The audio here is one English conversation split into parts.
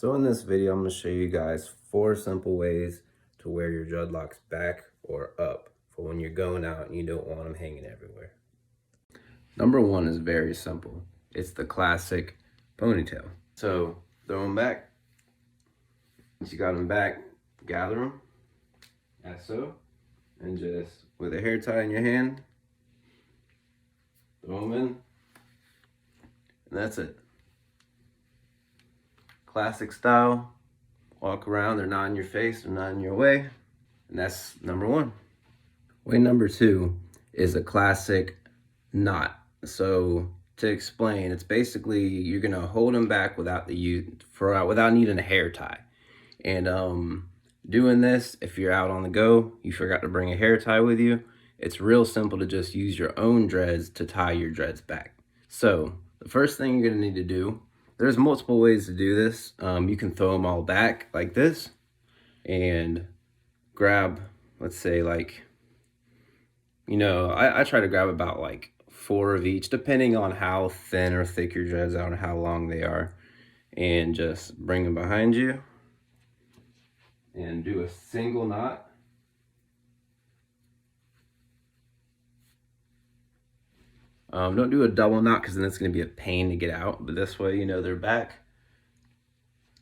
So in this video, I'm going to show you guys 4 simple ways to wear your dreadlocks back or up for when you're going out and you don't want them hanging everywhere. Number 1 is very simple. It's the classic ponytail. So throw them back. Once you got them back, gather them, as so, and just with a hair tie in your hand, throw them in, and that's it. Classic style. Walk around, they're not in your face, they're not in your way. And that's number 1. Way number 2 is a classic knot. So to explain, it's basically you're gonna hold them back without needing a hair tie. And doing this, if you're out on the go, you forgot to bring a hair tie with you, it's real simple to just use your own dreads to tie your dreads back. So the first thing you're gonna need to do, there's multiple ways to do this. You can throw them all back like this and grab, let's say like, I try to grab about like 4 of each, depending on how thin or thick your dreads are and how long they are, and just bring them behind you and do a single knot. Don't do a double knot because then it's going to be a pain to get out, but this way they're back.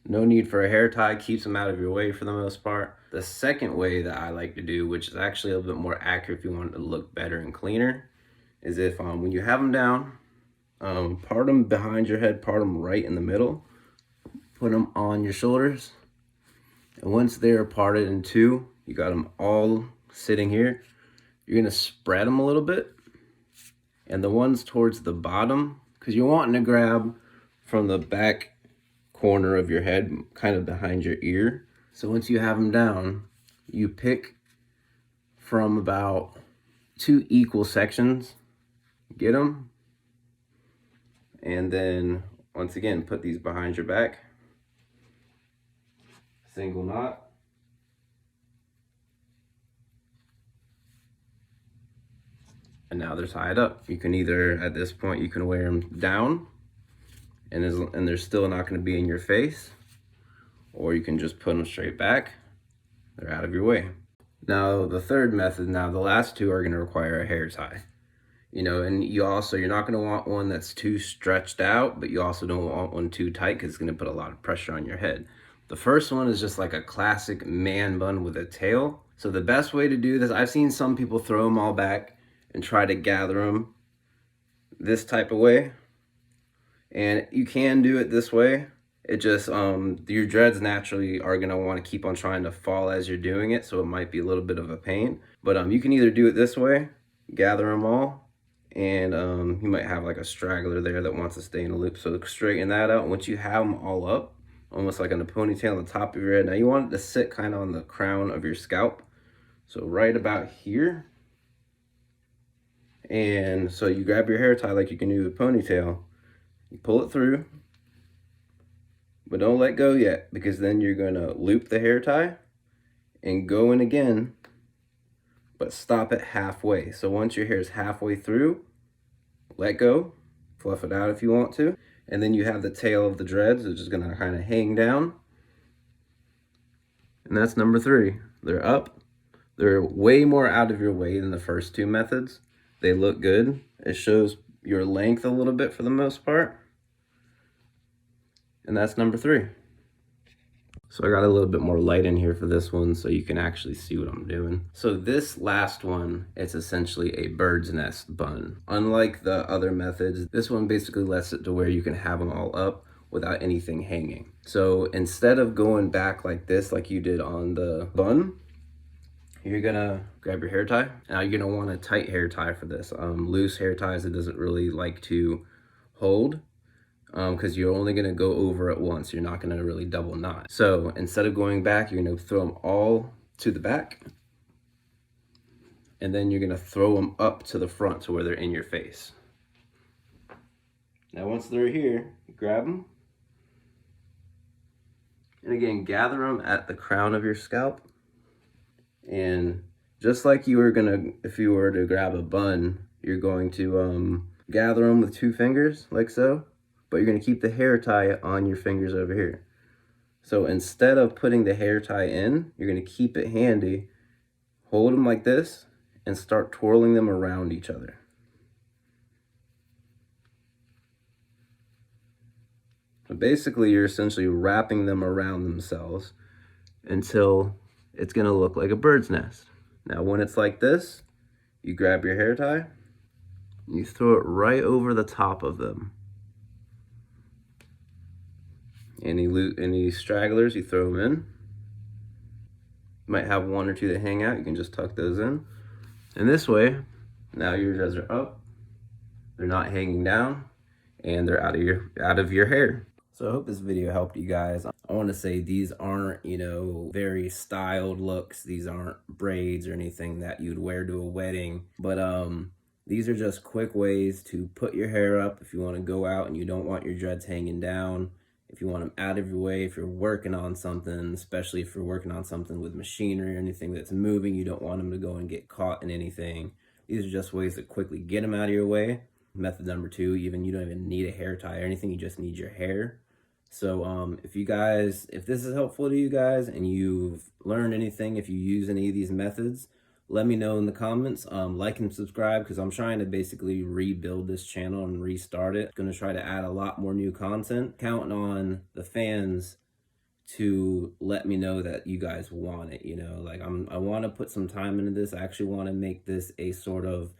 No need for a hair tie, keeps them out of your way for the most part. The second way that I like to do, which is actually a little bit more accurate if you want it to look better and cleaner, is if when you have them down, part them behind your head, part them right in the middle, put them on your shoulders, and once they're parted in 2, you got them all sitting here, you're going to spread them a little bit. And the ones towards the bottom, because you're wanting to grab from the back corner of your head, kind of behind your ear. So once you have them down, you pick from about 2 equal sections, get them, and then once again, put these behind your back, single knot. And now they're tied up. You can either, at this point, you can wear them down and they're still not going to be in your face, or you can just put them straight back. They're out of your way. Now the third method, the last 2 are going to require a hair tie. And you're not going to want one that's too stretched out, but you also don't want one too tight because it's going to put a lot of pressure on your head. The first one is just like a classic man bun with a tail. So the best way to do this, I've seen some people throw them all back and try to gather them this type of way, and you can do it this way. It just your dreads naturally are going to want to keep on trying to fall as you're doing it, so it might be a little bit of a pain, but you can either do it this way, gather them all, and you might have like a straggler there that wants to stay in a loop, so straighten that out. Once you have them all up, almost like on a ponytail on the top of your head, now you want it to sit kind of on the crown of your scalp, so right about here. And so you grab your hair tie like you can do the ponytail, you pull it through, but don't let go yet, because then you're going to loop the hair tie and go in again, but stop it halfway. So once your hair is halfway through, let go, fluff it out if you want to, and then you have the tail of the dreads, which is going to kind of hang down. And that's number 3. They're up. They're way more out of your way than the first 2 methods. They look good. It shows your length a little bit for the most part. And that's number 3. So I got a little bit more light in here for this one so you can actually see what I'm doing. So this last one, it's essentially a bird's nest bun. Unlike the other methods, this one basically lets it to where you can have them all up without anything hanging. So instead of going back like this, like you did on the bun, you're gonna grab your hair tie. Now you're gonna want a tight hair tie for this. Loose hair ties, it doesn't really like to hold because you're only gonna go over it once. You're not gonna really double knot. So instead of going back, you're gonna throw them all to the back, and then you're gonna throw them up to the front to where they're in your face. Now once they're here, grab them, and again, gather them at the crown of your scalp. And just like you were gonna, if you were to grab a bun, you're going to gather them with 2 fingers, like so, but you're gonna keep the hair tie on your fingers over here. So instead of putting the hair tie in, you're going to keep it handy, hold them like this, and start twirling them around each other. So basically, you're essentially wrapping them around themselves until it's going to look like a bird's nest. Now, when it's like this, you grab your hair tie, you throw it right over the top of them. Any stragglers, you throw them in. You might have one or two that hang out, you can just tuck those in. And this way, now your dreads are up, they're not hanging down, and they're out of your hair. So I hope this video helped you guys. I want to say these aren't, you know, very styled looks. These aren't braids or anything that you'd wear to a wedding. But these are just quick ways to put your hair up if you want to go out and you don't want your dreads hanging down. If you want them out of your way, if you're working on something, especially if you're working on something with machinery or anything that's moving, you don't want them to go and get caught in anything. These are just ways to quickly get them out of your way. Method number 2, you don't even need a hair tie or anything, you just need your hair. So if this is helpful to you guys and you've learned anything, if you use any of these methods, let me know in the comments. Like and subscribe, because I'm trying to basically rebuild this channel and restart it. I'm going to try to add a lot more new content. Counting on the fans to let me know that you guys want it, you know, like I want to put some time into this. I actually want to make this a sort of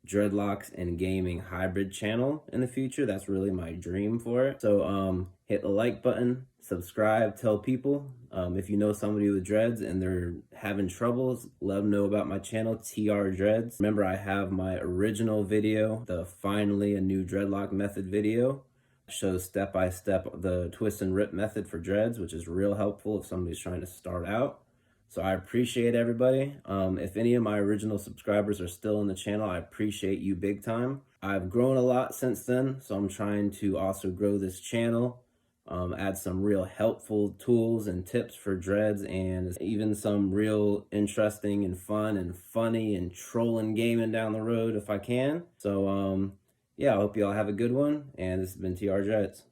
dreadlocks and gaming hybrid channel in the future. That's really my dream for it. So hit the like button, subscribe, tell people. If you know somebody with dreads and they're having troubles, let them know about my channel, TRDreads. Remember, I have my original video, the finally a new dreadlock method video. Shows step by step the twist and rip method for dreads, which is real helpful if somebody's trying to start out. So I appreciate everybody. If any of my original subscribers are still in the channel, I appreciate you big time. I've grown a lot since then, so I'm trying to also grow this channel, add some real helpful tools and tips for dreads, and even some real interesting and fun and funny and trolling gaming down the road if I can. So yeah, I hope you all have a good one, and this has been TRDreads.